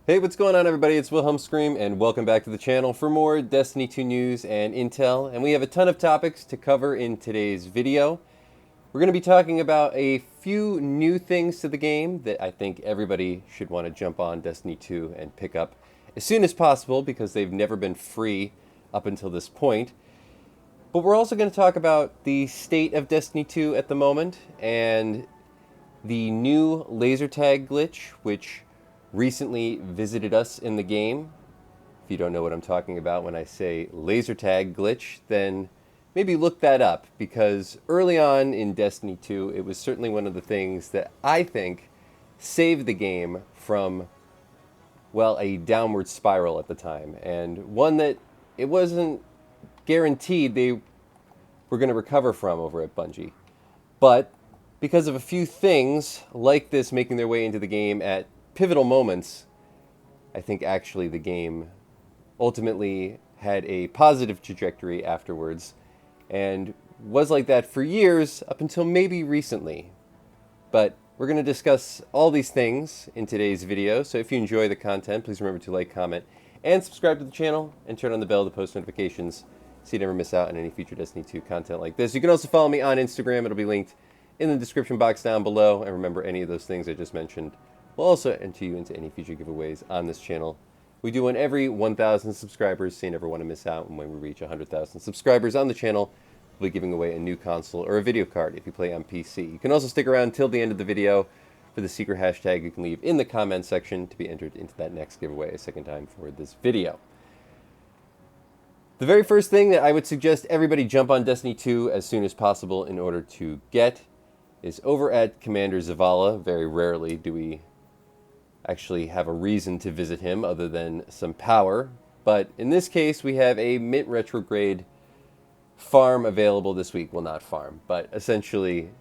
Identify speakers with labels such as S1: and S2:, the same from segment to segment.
S1: Hey, what's going on everybody? It's Wilhelm Scream and welcome back to the channel for more Destiny 2 news and intel. And we have a ton of topics to cover in today's video. We're going to be talking about a few new things to the game that I think everybody should want to jump on Destiny 2 and pick up as soon as possible because they've never been free up until this point. But we're also going to talk about the state of Destiny 2 at the moment and the new laser tag glitch, which recently visited us in the game. If you don't know what I'm talking about when I say laser tag glitch, then maybe look that up, because early on in Destiny 2, it was certainly one of the things that I think saved the game from, well, a downward spiral at the time, and one that it wasn't guaranteed they were going to recover from over at Bungie. But because of a few things like this making their way into the game at pivotal moments, I think actually the game ultimately had a positive trajectory afterwards and was like that for years up until maybe recently. But we're going to discuss all these things in today's video, so if you enjoy the content, please remember to like, comment, and subscribe to the channel and turn on the bell to post notifications so you never miss out on any future Destiny 2 content like this. You can also follow me on Instagram. It'll be linked in the description box down below. And remember, any of those things I just mentioned will also enter you into any future giveaways on this channel. We do one every 1,000 subscribers, so you never want to miss out. And when we reach 100,000 subscribers on the channel, we'll be giving away a new console or a video card if you play on PC. You can also stick around till the end of the video for the secret hashtag you can leave in the comment section to be entered into that next giveaway a second time for this video. The very first thing that I would suggest everybody jump on Destiny 2 as soon as possible in order to get is over at Commander Zavala. Very rarely do we actually have a reason to visit him other than some power, but in this case we have a Mint Retrograde farm available this week. Well, not farm, but essentially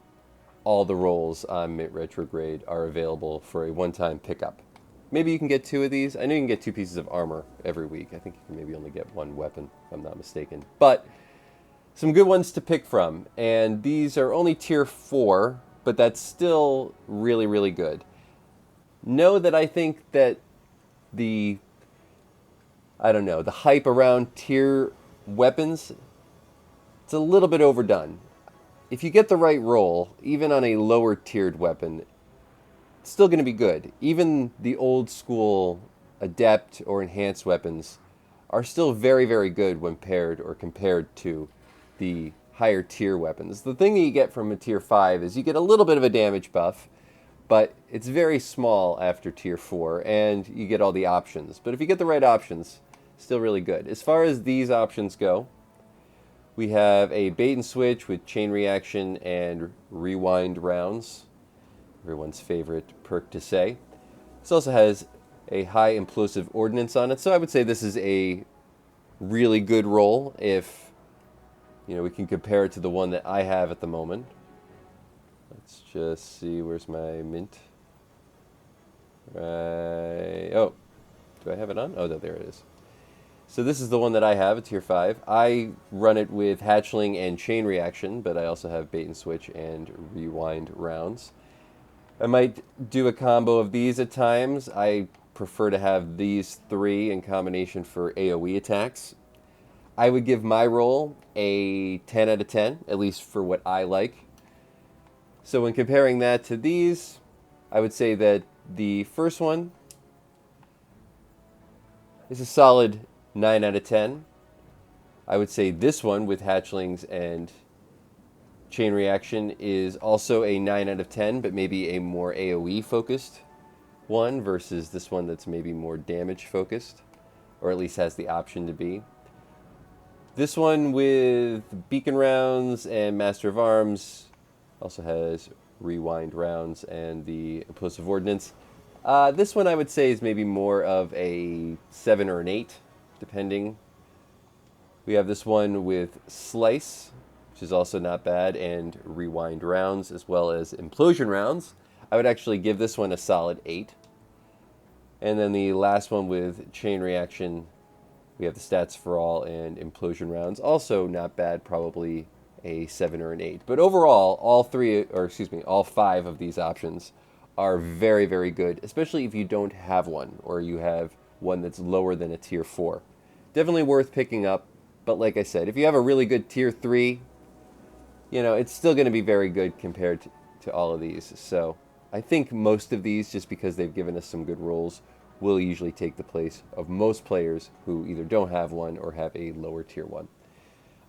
S1: all the roles on Mint Retrograde are available for a one-time pickup. Maybe you can get 2 of these. I know you can get 2 pieces of armor every week. I think you can maybe only get 1 weapon, if I'm not mistaken, but some good ones to pick from. And these are only tier 4, but that's still really, really good. Know that I think that the hype around tier weapons, it's a little bit overdone. If you get the right roll, even on a lower tiered weapon, it's still going to be good. Even the old school Adept or Enhanced weapons are still very, very good when paired or compared to the higher tier weapons. The thing that you get from a tier 5 is you get a little bit of a damage buff, but it's very small after tier 4, and you get all the options. But if you get the right options, still really good. As far as these options go, we have a bait and switch with chain reaction and rewind rounds. Everyone's favorite perk to say. This also has a high implosive ordnance on it, so I would say this is a really good roll if we can compare it to the one that I have at the moment. Let's just see, where's my mint? Oh, do I have it on? Oh, no, there it is. So this is the one that I have, a tier 5. I run it with hatchling and chain reaction, but I also have bait and switch and rewind rounds. I might do a combo of these at times. I prefer to have these 3 in combination for AoE attacks. I would give my roll a 10 out of 10, at least for what I like. So when comparing that to these, I would say that the first one is a solid 9 out of 10. I would say this one with hatchlings and chain reaction is also a 9 out of 10, but maybe a more AoE focused one versus this one that's maybe more damage focused, or at least has the option to be. This one with beacon rounds and Master of Arms also has rewind rounds and the implosive ordnance. This one I would say is maybe more of a 7 or an 8, depending. We have this one with slice, which is also not bad, and rewind rounds as well as implosion rounds. I would actually give this one a solid 8. And then the last one with chain reaction, we have the stats for all and implosion rounds. Also not bad, probably a 7 or an 8. But overall, all 5 of these options are very, very good, especially if you don't have one or you have one that's lower than a tier 4. Definitely worth picking up, but like I said, if you have a really good tier 3, you know, it's still going to be very good compared to all of these. So I think most of these, just because they've given us some good rolls, will usually take the place of most players who either don't have one or have a lower tier 1.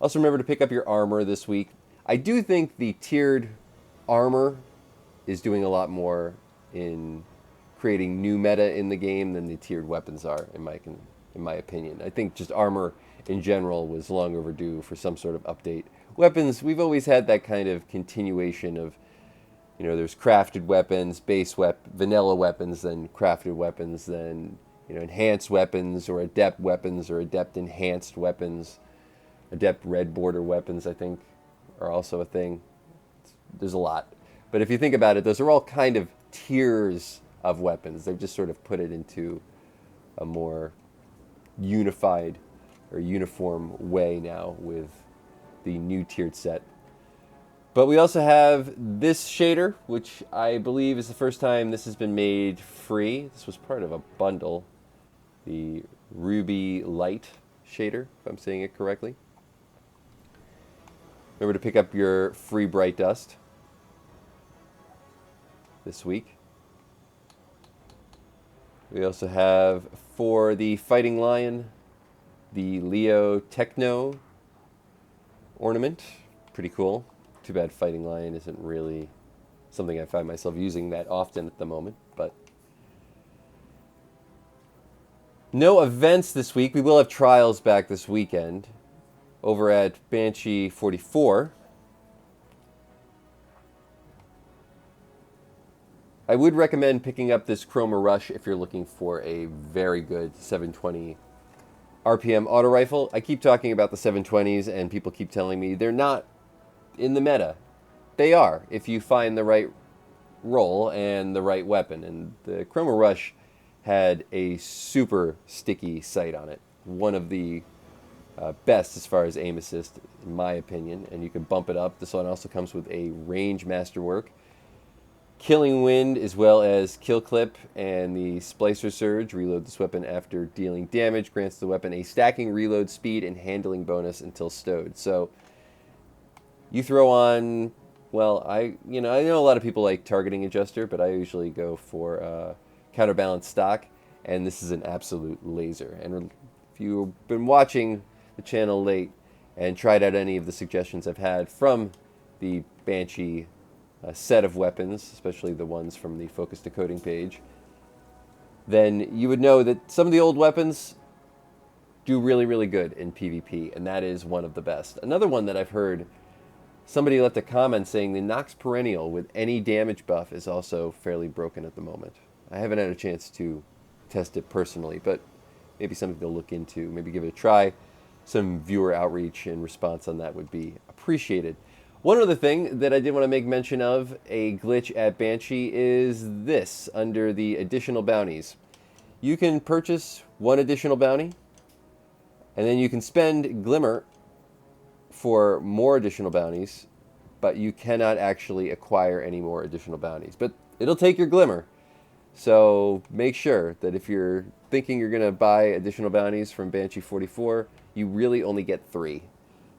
S1: Also remember to pick up your armor this week. I do think the tiered armor is doing a lot more in creating new meta in the game than the tiered weapons are, in my opinion. I think just armor in general was long overdue for some sort of update. Weapons, we've always had that kind of continuation of, you know, there's crafted weapons, vanilla weapons, then crafted weapons, then, you know, enhanced weapons or adept enhanced weapons. Adept red border weapons, I think, are also a thing. There's a lot. But if you think about it, those are all kind of tiers of weapons. They've just sort of put it into a more unified or uniform way now with the new tiered set. But we also have this shader, which I believe is the first time this has been made free. This was part of a bundle. The Ruby Light shader, if I'm saying it correctly. Remember to pick up your free Bright Dust this week. We also have, for the Fighting Lion, the Leo Techno ornament. Pretty cool. Too bad Fighting Lion isn't really something I find myself using that often at the moment, but no events this week. We will have trials back this weekend over at Banshee 44. I would recommend picking up this Chroma Rush if you're looking for a very good 720 RPM auto rifle. I keep talking about the 720s and people keep telling me they're not in the meta. They are, if you find the right roll and the right weapon. And the Chroma Rush had a super sticky sight on it. One of the best as far as aim assist, in my opinion, and you can bump it up. This one also comes with a range masterwork, Killing Wind, as well as Kill Clip, and the Splicer Surge. Reload this weapon after dealing damage, grants the weapon a stacking reload speed and handling bonus until stowed. So you throw on, well, I know a lot of people like Targeting Adjuster, but I usually go for Counterbalance Stock, and this is an absolute laser. And if you've been watching the channel late and tried out any of the suggestions I've had from the Banshee set of weapons, especially the ones from the Focus Decoding page, then you would know that some of the old weapons do really, really good in PvP, and that is one of the best. Another one that I've heard, somebody left a comment saying the Nox Perennial with any damage buff is also fairly broken at the moment. I haven't had a chance to test it personally, but maybe something to look into, maybe give it a try. Some viewer outreach and response on that would be appreciated. One other thing that I did want to make mention of, a glitch at Banshee, is this under the additional bounties. You can purchase one additional bounty, and then you can spend Glimmer for more additional bounties, but you cannot actually acquire any more additional bounties. But it'll take your Glimmer. So make sure that if you're thinking you're going to buy additional bounties from Banshee 44, you really only get 3.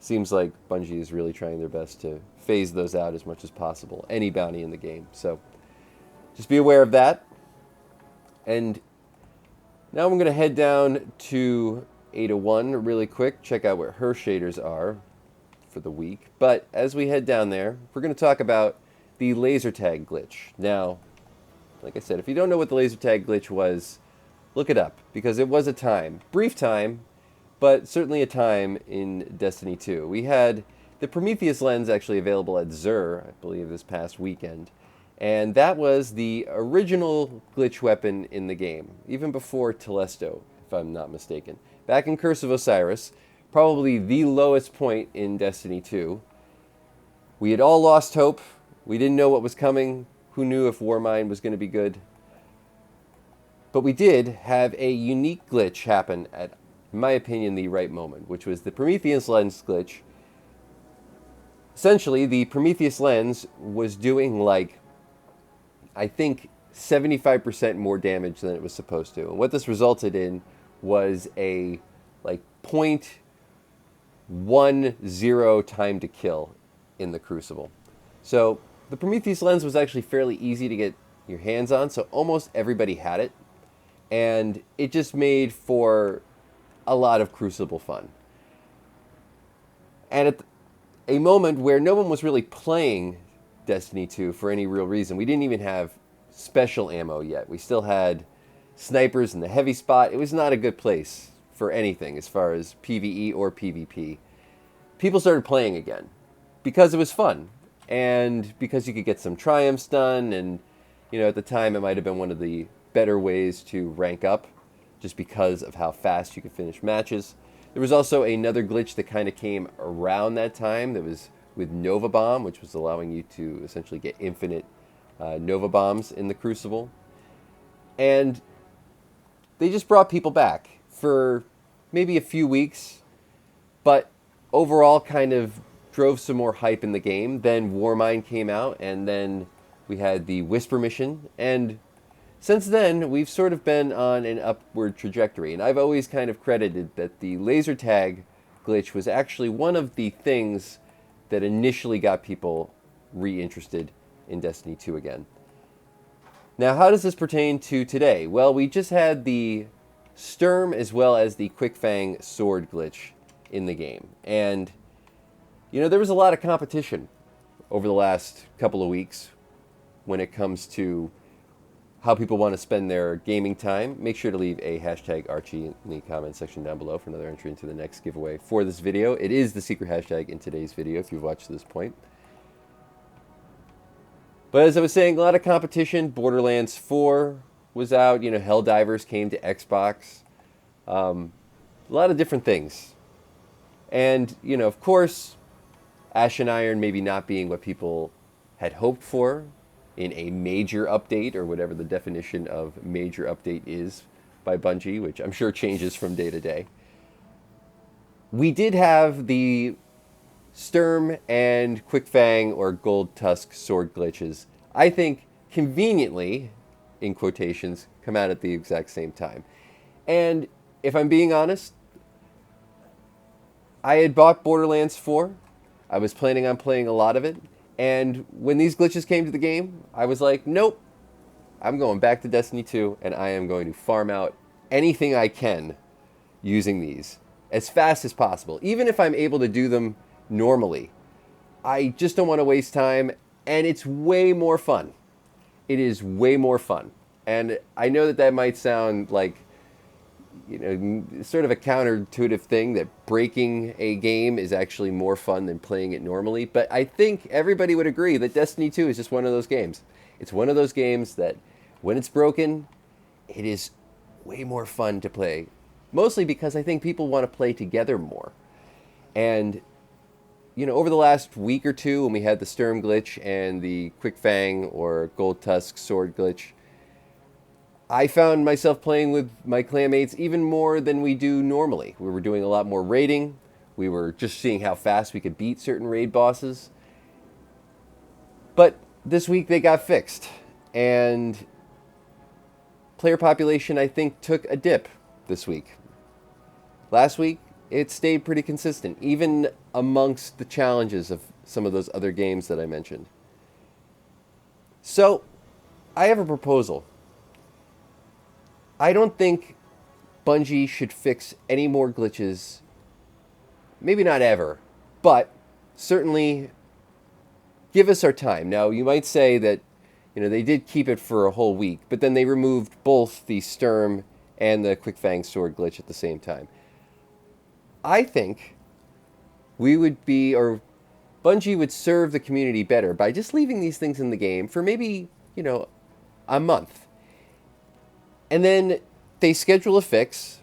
S1: Seems like Bungie is really trying their best to phase those out as much as possible, any bounty in the game. So just be aware of that. And now I'm going to head down to Ada1 really quick, check out what her shaders are for the week. But as we head down there, we're going to talk about the laser tag glitch. Now, like I said, if you don't know what the laser tag glitch was, look it up, because it was a time, brief time, but certainly a time in Destiny 2. We had the Prometheus lens actually available at XUR, I believe, this past weekend, and that was the original glitch weapon in the game, even before Telesto, if I'm not mistaken. Back in Curse of Osiris, probably the lowest point in Destiny 2. We had all lost hope. We didn't know what was coming. Who knew if Warmind was going to be good? But we did have a unique glitch happen at, in my opinion, the right moment, which was the Prometheus lens glitch. Essentially, the Prometheus lens was doing like, I think 75% more damage than it was supposed to. And what this resulted in was a like 0.10 time to kill in the Crucible. So the Prometheus lens was actually fairly easy to get your hands on, so almost everybody had it. And it just made for a lot of Crucible fun. And at a moment where no one was really playing Destiny 2 for any real reason, we didn't even have special ammo yet. We still had snipers in the heavy spot. It was not a good place for anything as far as PvE or PvP. People started playing again because it was fun and because you could get some triumphs done, and at the time it might have been one of the better ways to rank up just because of how fast you could finish matches. There was also another glitch that kind of came around that time that was with Nova Bomb, which was allowing you to essentially get infinite Nova Bombs in the Crucible. And they just brought people back for maybe a few weeks, but overall kind of drove some more hype in the game. Then Warmind came out, and then we had the Whisper mission, and since then we've sort of been on an upward trajectory. And I've always kind of credited that the laser tag glitch was actually one of the things that initially got people reinterested in Destiny 2 again. Now, how does this pertain to today? Well, we just had the Sturm as well as the Quick Fang sword glitch in the game. And, there was a lot of competition over the last couple of weeks when it comes to how people want to spend their gaming time. Make sure to leave a hashtag Archie in the comment section down below for another entry into the next giveaway for this video. It is the secret hashtag in today's video if you've watched to this point. But as I was saying, a lot of competition. Borderlands 4 was out. Helldivers came to Xbox. A lot of different things. And, of course, Ashen Iron maybe not being what people had hoped for in a major update, or whatever the definition of major update is by Bungie, which I'm sure changes from day to day. We did have the Sturm and Quick Fang or Gold Tusk sword glitches, I think conveniently, in quotations, come out at the exact same time. And if I'm being honest, I had bought Borderlands 4. I was planning on playing a lot of it. And when these glitches came to the game, I was like, nope, I'm going back to Destiny 2, and I am going to farm out anything I can using these as fast as possible. Even if I'm able to do them normally, I just don't want to waste time, and it's way more fun. It is way more fun. And I know that that might sound like, sort of a counterintuitive thing, that breaking a game is actually more fun than playing it normally. But I think everybody would agree that Destiny 2 is just one of those games. It's one of those games that when it's broken, it is way more fun to play. Mostly because I think people want to play together more. And, over the last week or two, when we had the Sturm glitch and the Quick Fang or Gold Tusk sword glitch, I found myself playing with my clanmates even more than we do normally. We were doing a lot more raiding. We were just seeing how fast we could beat certain raid bosses. But this week they got fixed. And player population, I think, took a dip this week. Last week, it stayed pretty consistent, even amongst the challenges of some of those other games that I mentioned. So, I have a proposal. I don't think Bungie should fix any more glitches, maybe not ever, but certainly give us our time. Now, you might say that, they did keep it for a whole week, but then they removed both the Sturm and the Quick Fang sword glitch at the same time. I think Bungie would serve the community better by just leaving these things in the game for maybe, a month. And then they schedule a fix,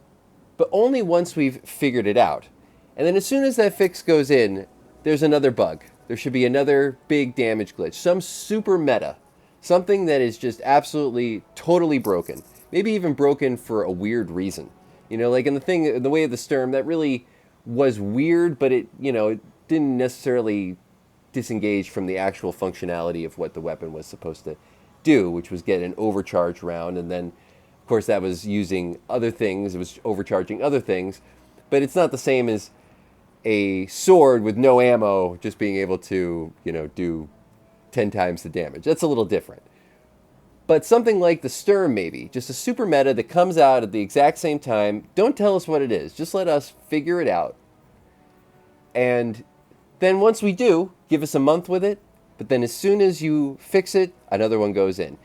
S1: but only once we've figured it out. And then as soon as that fix goes in, there's another bug. There should be another big damage glitch, some super meta, something that is just absolutely, totally broken. Maybe even broken for a weird reason. Like in the way of the Sturm, that really was weird, but it didn't necessarily disengage from the actual functionality of what the weapon was supposed to do, which was get an overcharge round, and then, of course, that was using other things. It was overcharging other things, but it's not the same as a sword with no ammo just being able to, do 10 times the damage. That's a little different. But something like the Sturm, maybe, just a super meta that comes out at the exact same time. Don't tell us what it is. Just let us figure it out. And then once we do, give us a month with it. But then as soon as you fix it, another one goes in.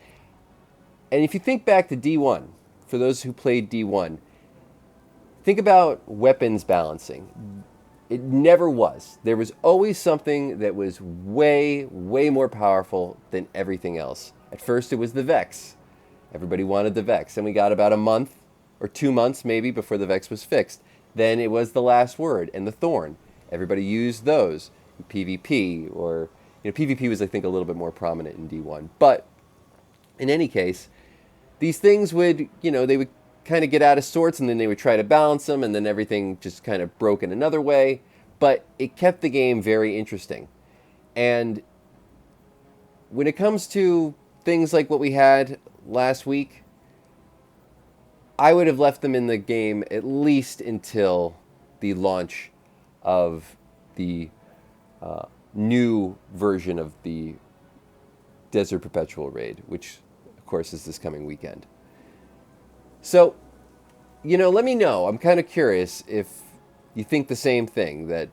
S1: And if you think back to D1, for those who played D1, think about weapons balancing. It never was. There was always something that was way, way more powerful than everything else. At first it was the Vex. Everybody wanted the Vex. And we got about a month or 2 months maybe before the Vex was fixed. Then it was the Last Word and the Thorn. Everybody used those in PvP, or PvP was, I think, a little bit more prominent in D1. But in any case, these things would, they would kind of get out of sorts, and then they would try to balance them, and then everything just kind of broke in another way. But it kept the game very interesting. And when it comes to things like what we had last week, I would have left them in the game at least until the launch of the new version of the Desert Perpetual raid, which, of course, is this coming weekend. So, let me know. I'm kind of curious if you think the same thing, that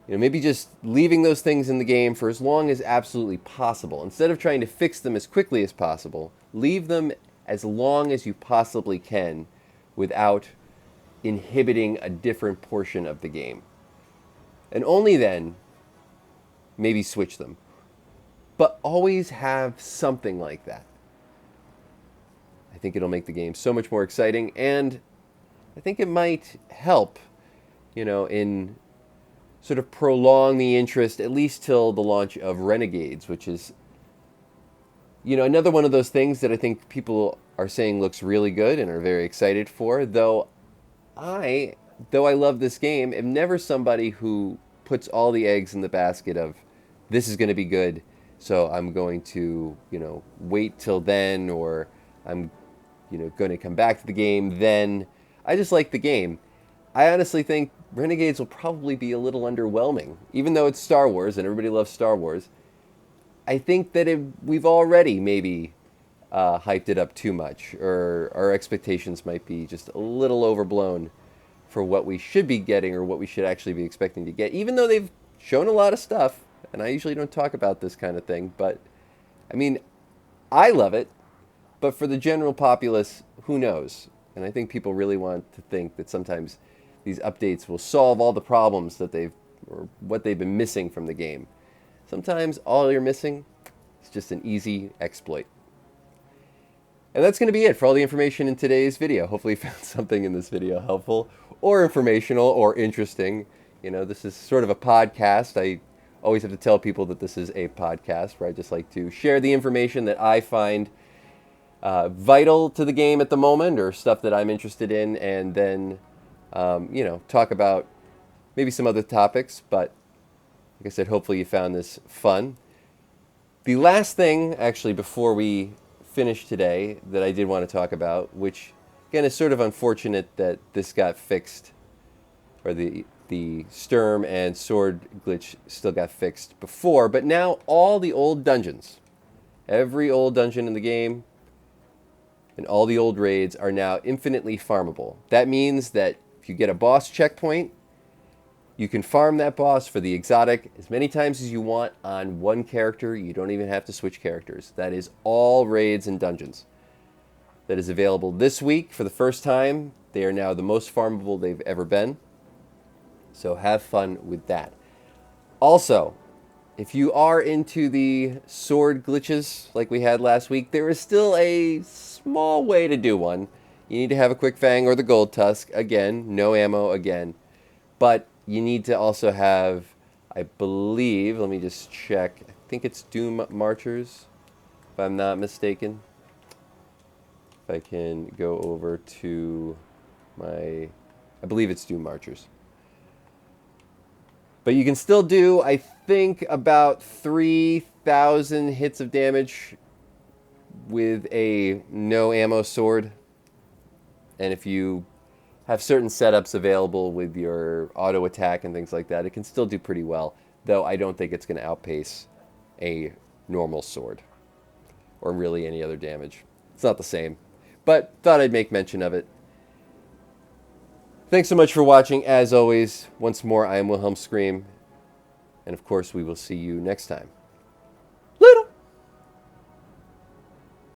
S1: maybe just leaving those things in the game for as long as absolutely possible. Instead of trying to fix them as quickly as possible, leave them as long as you possibly can without inhibiting a different portion of the game. And only then, maybe switch them. But always have something like that. I think it'll make the game so much more exciting, and I think it might help, in sort of prolong the interest, at least till the launch of Renegades, which is, another one of those things that I think people are saying looks really good and are very excited for, though I love this game, am never somebody who puts all the eggs in the basket of, this is going to be good, so I'm going to, wait till then, or I'm, going to come back to the game then. I just like the game. I honestly think Renegades will probably be a little underwhelming, even though it's Star Wars and everybody loves Star Wars. I think that we've already maybe hyped it up too much, or our expectations might be just a little overblown for what we should be getting, or what we should actually be expecting to get, even though they've shown a lot of stuff. And I usually don't talk about this kind of thing, but I mean, I love it, but for the general populace, who knows? And I think people really want to think that sometimes these updates will solve all the problems that or what they've been missing from the game. Sometimes all you're missing is just an easy exploit. And that's going to be it for all the information in today's video. Hopefully you found something in this video helpful, or informational, or interesting. This is sort of a podcast. I always have to tell people that this is a podcast, where I just like to share the information that I find vital to the game at the moment, or stuff that I'm interested in, and then, talk about maybe some other topics. But like I said, hopefully you found this fun. The last thing, actually, before we finish today, that I did want to talk about, which, again, is sort of unfortunate that this got fixed, or the Sturm and Sword glitch still got fixed before, but now all the old dungeons, every old dungeon in the game, and all the old raids are now infinitely farmable. That means that if you get a boss checkpoint, you can farm that boss for the exotic as many times as you want on one character. You don't even have to switch characters. That is all raids and dungeons. That is available this week for the first time. They are now the most farmable they've ever been. So have fun with that. Also, if you are into the sword glitches like we had last week, there is still a small way to do one. You need to have a quick Fang or the gold tusk. Again, no ammo again. But you need to also have, I believe, let me just check. I think it's Doom Marchers, if I'm not mistaken. If I can go over to I believe it's Doom Marchers. But you can still do, I think, about 3,000 hits of damage with a no ammo sword, and if you have certain setups available with your auto attack and things like that, it can still do pretty well, though I don't think it's going to outpace a normal sword or really any other damage. It's not the same, but thought I'd make mention of it. Thanks so much for watching. As always, once more, I am Wilhelm Scream, and of course we will see you next time.